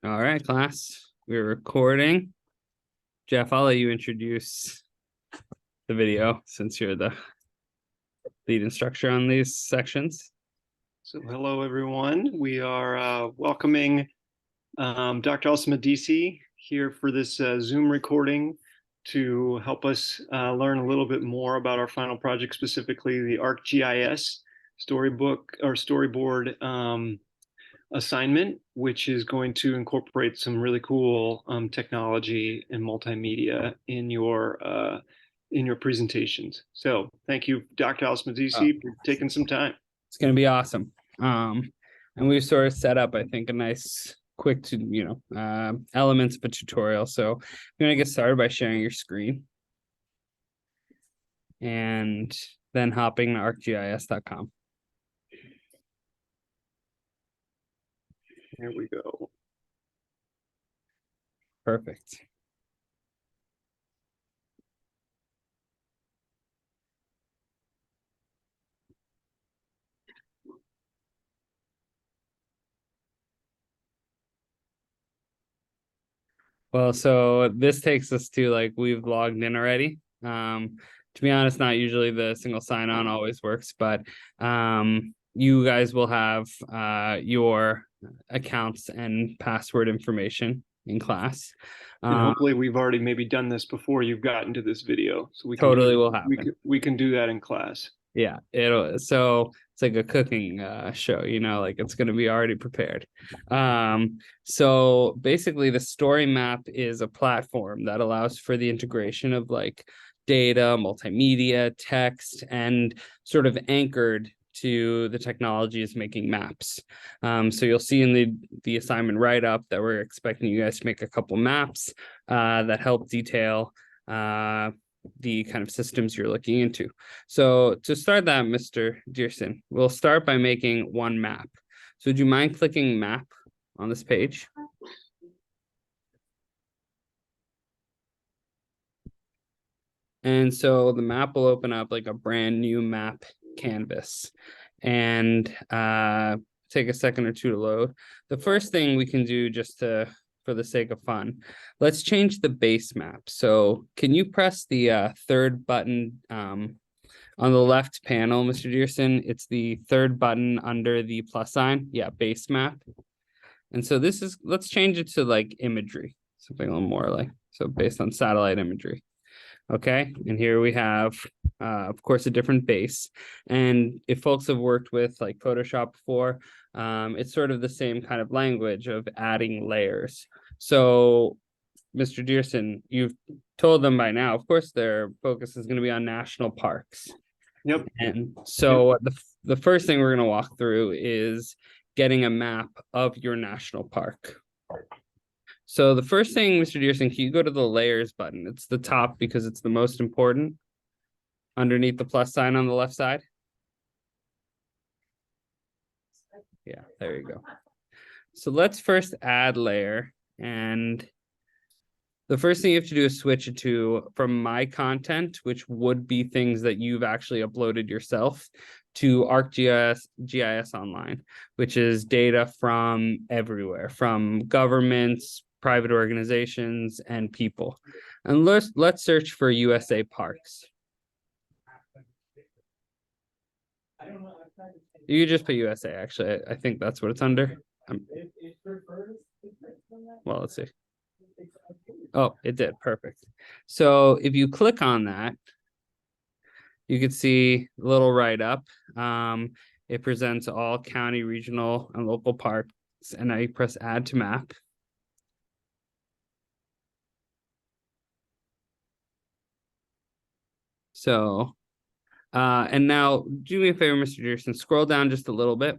All right, class, we're recording. Jeff, I'll let you introduce the video since you're the lead instructor on these sections. So hello, everyone. We are welcoming Dr. Alsamadisi here for this Zoom recording to help us learn a little bit more about our final project, specifically the ArcGIS storybook or storyboard assignment, which is going to incorporate some really cool technology and multimedia in your presentations. So thank you, Dr. Alsamadisi, for taking some time. It's going to be awesome. And we've sort of set up, I think, a nice quick to, elements of a tutorial. So I'm going to get started by sharing your screen and then hopping to arcgis.com. There we go. Perfect. Well, so this takes us to like we've logged in already. To be honest, not usually the single sign-on always works, but you guys will have your accounts and password information in class. And hopefully we've already maybe done this before you've gotten to this video. So we can totally will happen. We can do that in class. Yeah, so it's like a cooking show, like it's going to be already prepared. So basically the StoryMap is a platform that allows for the integration of like data, multimedia, text, and sort of anchored to the technology is making maps. So you'll see in the assignment write-up that we're expecting you guys to make a couple maps that help detail the kind of systems you're looking into. So to start that, Mr. Dyreson, we'll start by making one map. So would you mind clicking map on this page? And so the map will open up like a brand new map canvas and take a second or two to load. The first thing we can do just for the sake of fun, let's change the base map. So can you press the third button on the left panel, Mr. Dyreson? It's the third button under the plus sign. Yeah, base map. And so let's change it to like imagery, something a little more like, so based on satellite imagery. Okay, and here we have, of course, a different base. And if folks have worked with like Photoshop before, it's sort of the same kind of language of adding layers. So, Mr. Dyreson, you've told them by now, of course, their focus is going to be on national parks. Yep. And so the first thing we're going to walk through is getting a map of your national park. So the first thing, Mr. Dyreson, can you go to the layers button? It's the top because it's the most important. Underneath the plus sign on the left side. Yeah, there you go. So let's first add layer. And the first thing you have to do is switch it to from my content, which would be things that you've actually uploaded yourself, to ArcGIS Online, which is data from everywhere, from governments, private organizations, and people. And let's search for USA parks. You could just put USA, actually. I think that's what it's under. Well, let's see. Oh, it did. Perfect. So if you click on that, you can see a little write-up. It presents all county, regional, and local parks. And now you press add to map. So, and now do me a favor, Mr. Dyreson, scroll down just a little bit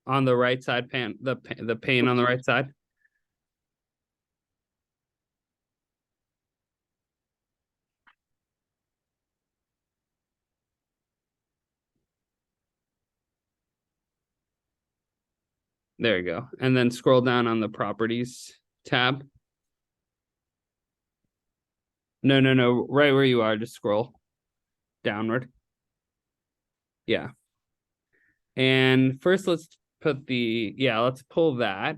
on the right side pane, the pane on the right side. There you go. And then scroll down on the properties tab. No. Right where you are, just scroll downward. Yeah. And first let's pull that.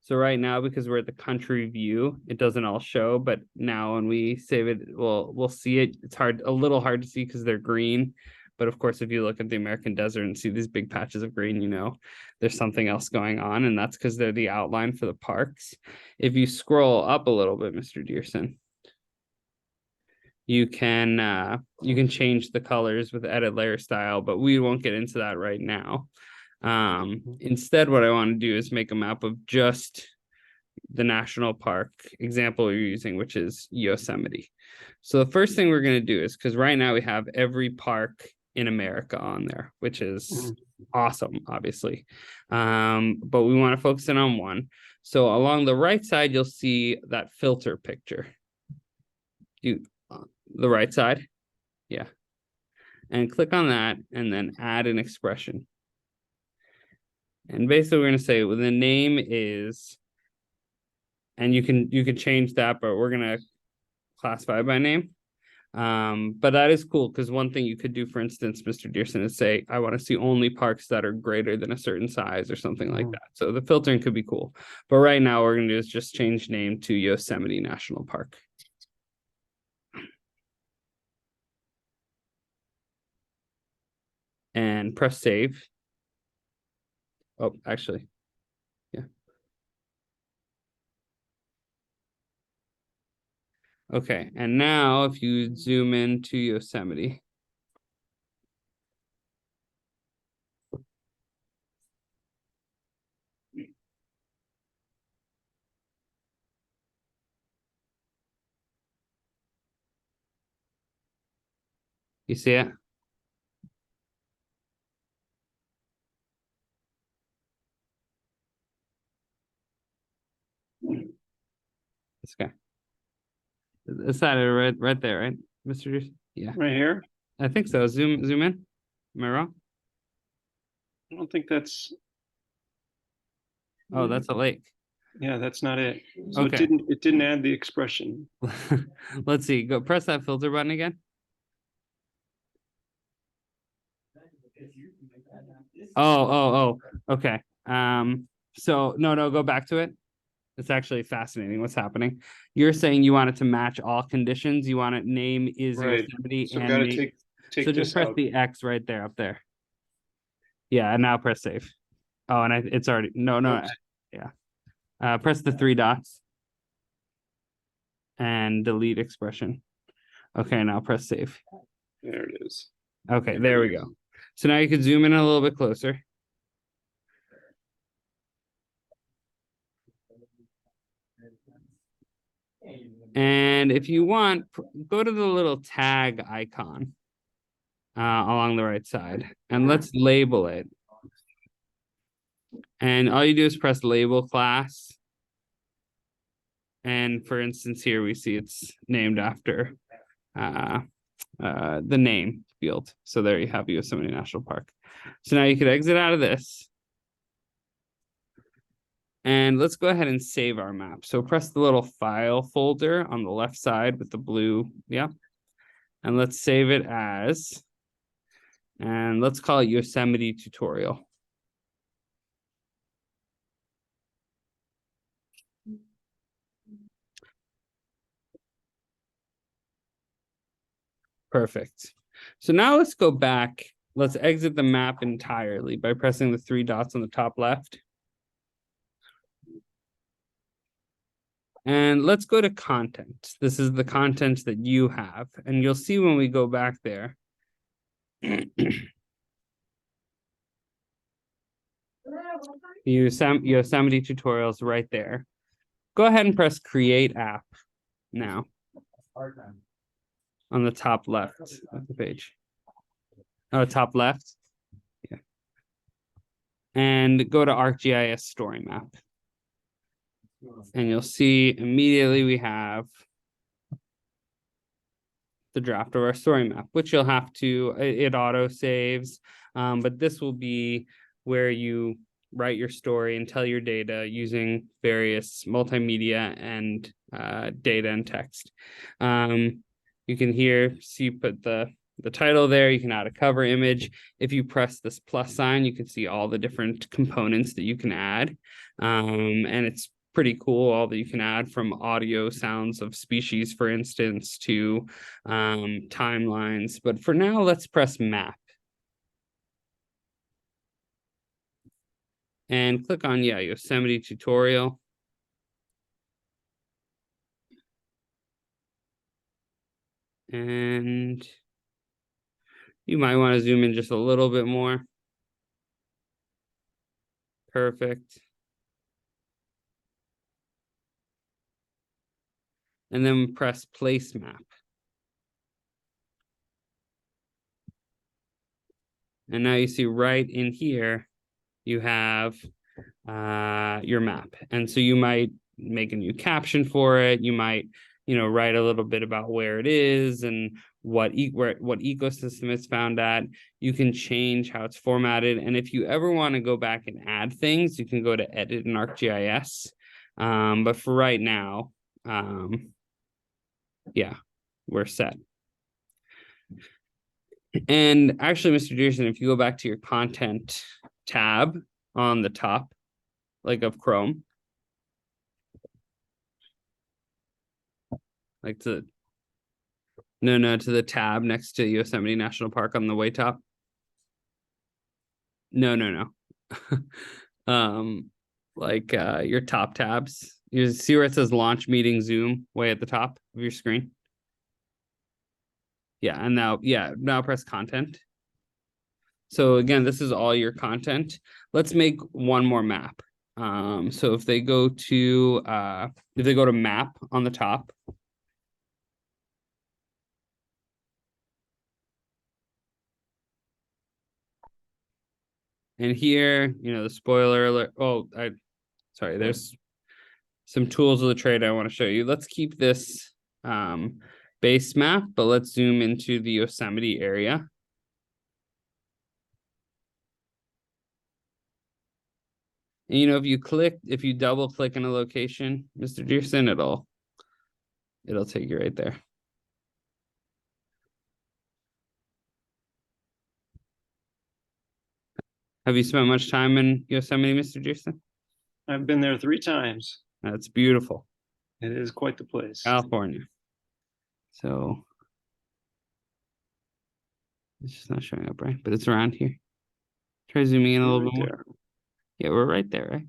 So right now, because we're at the country view, it doesn't all show, but now when we save it, we'll see it. It's a little hard to see because they're green. But of course, if you look at the American desert and see these big patches of green, there's something else going on, and that's because they're the outline for the parks. If you scroll up a little bit, Mr. Dyreson, you can change the colors with edit layer style, but we won't get into that right now. Instead, what I want to do is make a map of just the national park example you're using, which is Yosemite. So the first thing we're going to do is, because right now we have every park in America on there, which is awesome, obviously. But we want to focus in on one. So along the right side, you'll see that filter picture. The right side, yeah. And click on that and then add an expression. And basically we're going to say, well, the name is, and you can change that, but we're going to classify by name. But that is cool because one thing you could do, for instance, Mr. Dyreson, is say, I want to see only parks that are greater than a certain size or something like that. So the filtering could be cool. But right now what we're going to do is just change name to Yosemite National Park. And press save. Oh, actually, yeah. Okay, and now if you zoom into Yosemite. You see it? This guy. Is that it right there, right, Mr. Dyreson? Yeah. Right here? I think so. Zoom in. Am I wrong? I don't think that's. Oh, that's a lake. Yeah, that's not it. So Okay. it didn't add the expression. Let's see. Go press that filter button again. Oh. Okay. So no, go back to it. It's actually fascinating what's happening. You're saying you want it to match all conditions. You want it name is Right. Yosemite So and gotta name. take So this just press out. the X right there, up there. Yeah, and now press save. Oh, and it's already no. Oops. Yeah. Press the 3 dots and delete expression. Okay, now press save. There it is. Okay, there we go. So now you can zoom in a little bit closer. And if you want, go to the little tag icon along the right side, and let's label it. And all you do is press label class. And for instance, here we see it's named after the name field. So there you have Yosemite National Park. So now you could exit out of this. And let's go ahead and save our map. So press the little file folder on the left side with the blue, yeah. And let's save it as, and let's call it Yosemite tutorial. Perfect. So now let's go back. Let's exit the map entirely by pressing the 3 dots on the top left. And let's go to content. This is the content that you have. And you'll see when we go back there. Yosemite tutorials right there. Go ahead and press create app now. On the top left of the page. Oh, top left. Yeah. And go to ArcGIS StoryMap. And you'll see immediately we have the draft of our story map, which you'll have to, it auto saves. But this will be where you write your story and tell your data using various multimedia and data and text. You can put the title there. You can add a cover image. If you press this plus sign, you can see all the different components that you can add. And it's pretty cool, all that you can add from audio sounds of species, for instance, to timelines. But for now, let's press map. And click on, Yosemite tutorial. And you might want to zoom in just a little bit more. Perfect. And then press place map. And now you see right in here, you have your map. And so you might make a new caption for it. You might, write a little bit about where it is and what ecosystem it's found at. You can change how it's formatted. And if you ever want to go back and add things, you can go to edit in ArcGIS. But for right now, we're set. And actually, Mr. Dyreson, if you go back to your content tab on the top, like of Chrome, like to the tab next to Yosemite National Park on the way top. No. Your top tabs. You see where it says launch meeting Zoom way at the top of your screen? Yeah, and now press content. So again, this is all your content. Let's make one more map. So if they go to map on the top. And here, the spoiler alert. Oh, sorry, there's some tools of the trade I want to show you. Let's keep this base map, but let's zoom into the Yosemite area. And if you double click in a location, Mr. Dyreson, it'll take you right there. Have you spent much time in Yosemite, Mr. Dyreson? I've been there 3 times. That's beautiful. It is quite the place. California. So it's just not showing up, right? But it's around here. Try zooming in a little bit more. Yeah, we're right there, right?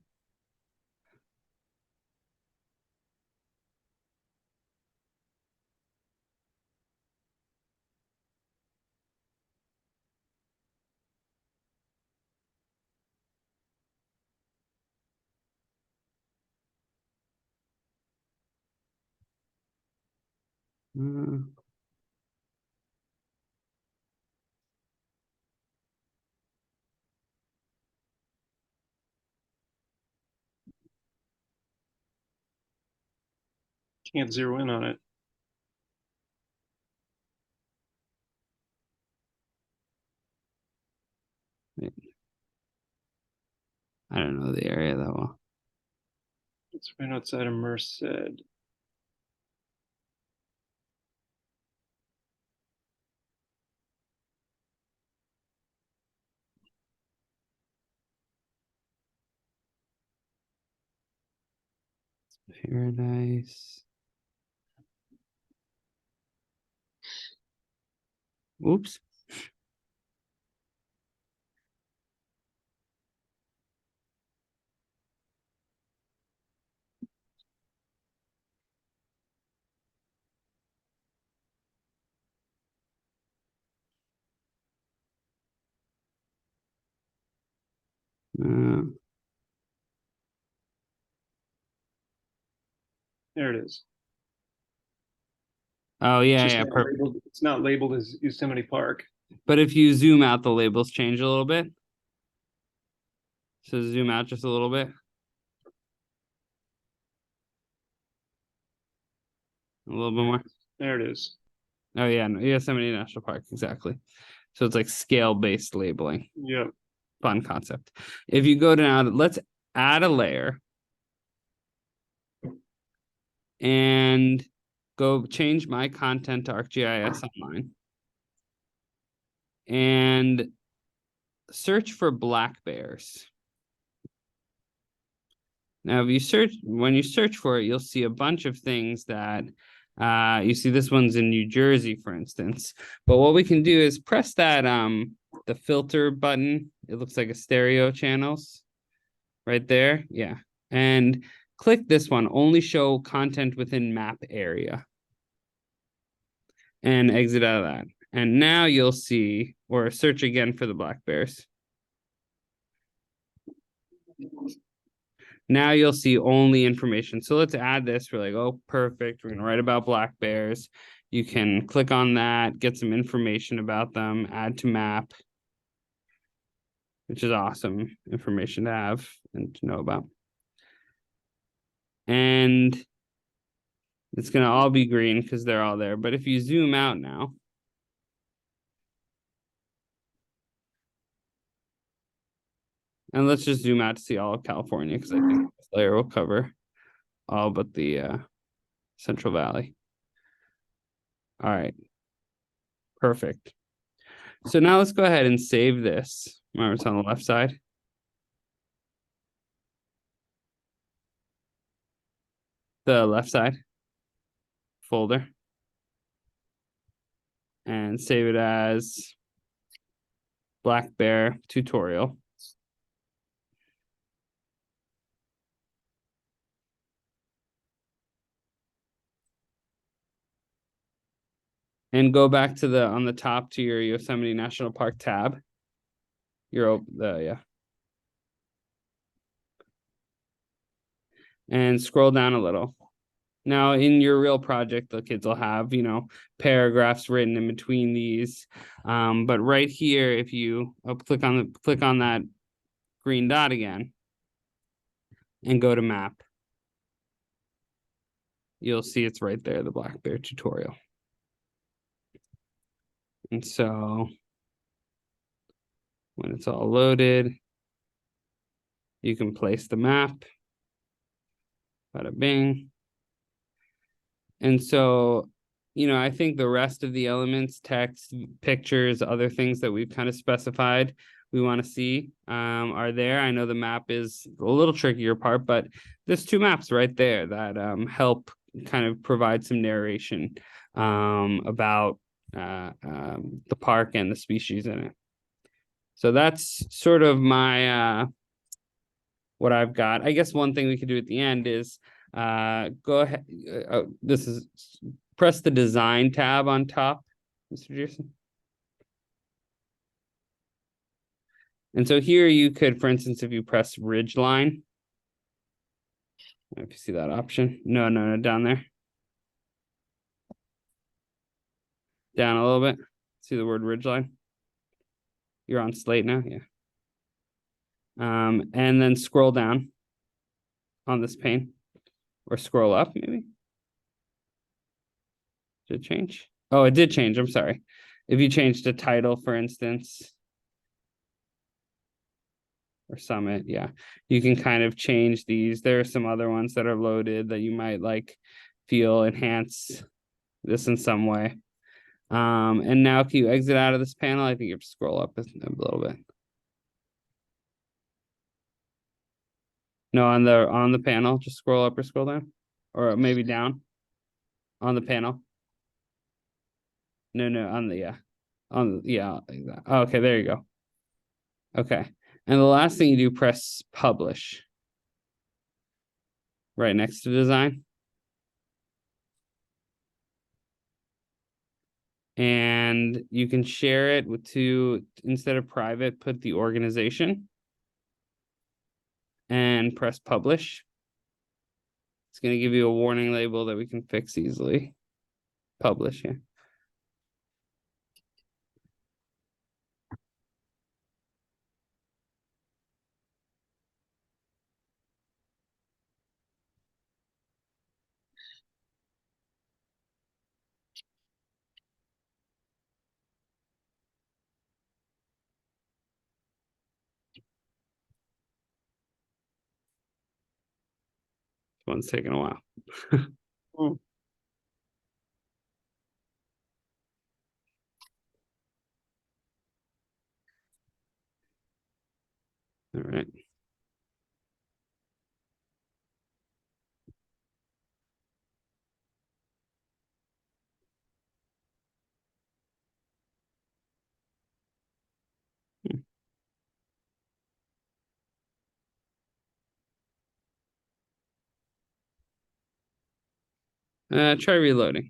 Can't zero in on it. I don't know the area that well. It's right outside of Merced. Paradise. Oops. There it is. Oh yeah, perfect. It's not labeled as Yosemite Park. But if you zoom out, the labels change a little bit. So zoom out just a little bit. A little bit more. There it is. Oh yeah, no, Yosemite National Park, exactly. So it's like scale-based labeling. Yep. Fun concept. If you go down, let's add a layer. And go change my content to ArcGIS Online. And search for black bears. Now, if you search, when you search for it, you'll see a bunch of things that you see this one's in New Jersey, for instance. But what we can do is press that the filter button. It looks like a stereo channels right there. Yeah. And click this one, only show content within map area. And exit out of that. And now you'll see, or search again for the black bears. Now you'll see only information. So let's add this. We're like, oh, perfect. We're going to write about black bears. You can click on that, get some information about them, add to map, which is awesome information to have and to know about. And it's going to all be green because they're all there. But if you zoom out now, and let's just zoom out to see all of California because I think this layer will cover all but the Central Valley. All right, perfect. So now let's go ahead and save this. Remember, it's on the left side. The left side folder. And save it as Black Bear tutorial. And go back to the on the top to your Yosemite National Park tab. Yeah. And scroll down a little. Now, in your real project, the kids will have, paragraphs written in between these. But right here, if you click on that green dot again and go to map, you'll see it's right there, the Black Bear tutorial. And so when it's all loaded, you can place the map. Bada bing. And so, I think the rest of the elements, text, pictures, other things that we've kind of specified we want to see are there. I know the map is a little trickier part, but there's two maps right there that help kind of provide some narration about the park and the species in it. So that's sort of my what I've got. I guess one thing we could do at the end is go ahead. Press the design tab on top, Mr. Dyreson. And so here you could, for instance, if you press ridge line, if you see that option, no, down there. Down a little bit. See the word ridge line? You're on slate now, yeah. And then scroll down on this pane, or scroll up maybe. Did it change? Oh, it did change. I'm sorry. If you change the title, for instance, or summit, yeah, you can kind of change these. There are some other ones that are loaded that you might feel enhance this in some way. And now if you exit out of this panel, I think you have to scroll up a little bit. No, on the panel, just scroll up or scroll down, or maybe down on the panel. No, on the like that. Oh, okay, there you go. Okay, and the last thing you do, press publish right next to design, and you can share it instead of private, put the organization and press publish. It's going to give you a warning label that we can fix easily. Publish, yeah. One's taking a while. Hmm. All right. Try reloading.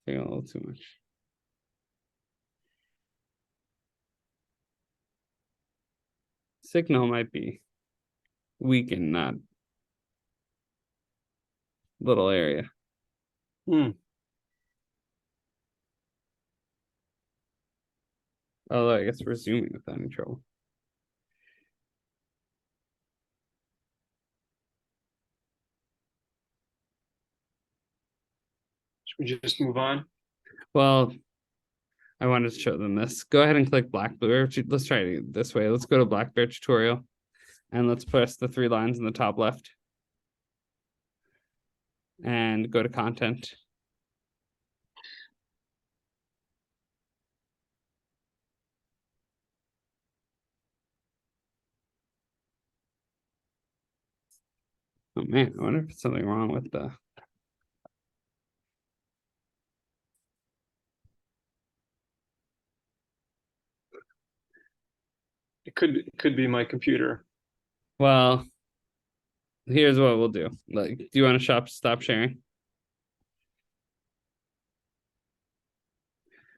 Taking a little too much. Signal might be weak in that little area. Hmm. Although I guess we're zooming without any trouble. Should we just move on? Well, I wanted to show them this. Go ahead and click Black Bear. Let's try it this way. Let's go to Black Bear tutorial and let's press the 3 lines in the top left and go to content. Oh man, I wonder if it's something wrong with the. It could be my computer. Well, here's what we'll do. Like, do you want to stop sharing?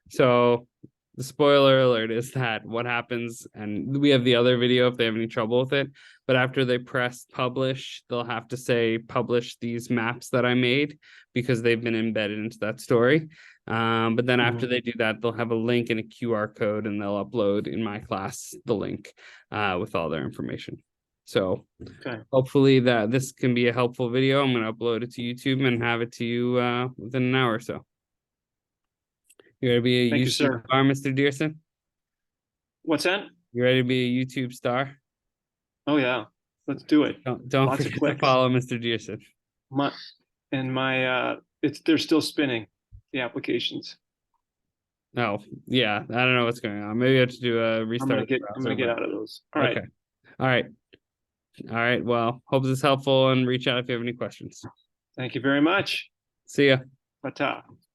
So the spoiler alert is that what happens, and we have the other video if they have any trouble with it, but after they press publish, they'll have to say publish these maps that I made because they've been embedded into that story. But then after they do that, they'll have a link and a QR code and they'll upload in my class the link with all their information. So hopefully that this can be a helpful video. I'm going to upload it to YouTube and have it to you within an hour or so. You ready to be a Thank you, YouTube sir. star, Mr. Dyreson? What's that? You ready to be a YouTube star? Oh yeah, let's do it. Don't Lots of forget to clicks. follow Mr. Dyreson. They're still spinning the applications. Oh, yeah. I don't know what's going on. Maybe I have to do a restart. I'm gonna get out of those. All right. Okay. All right. All right. Well, hope this is helpful and reach out if you have any questions. Thank you very much. See ya. Ta-ta.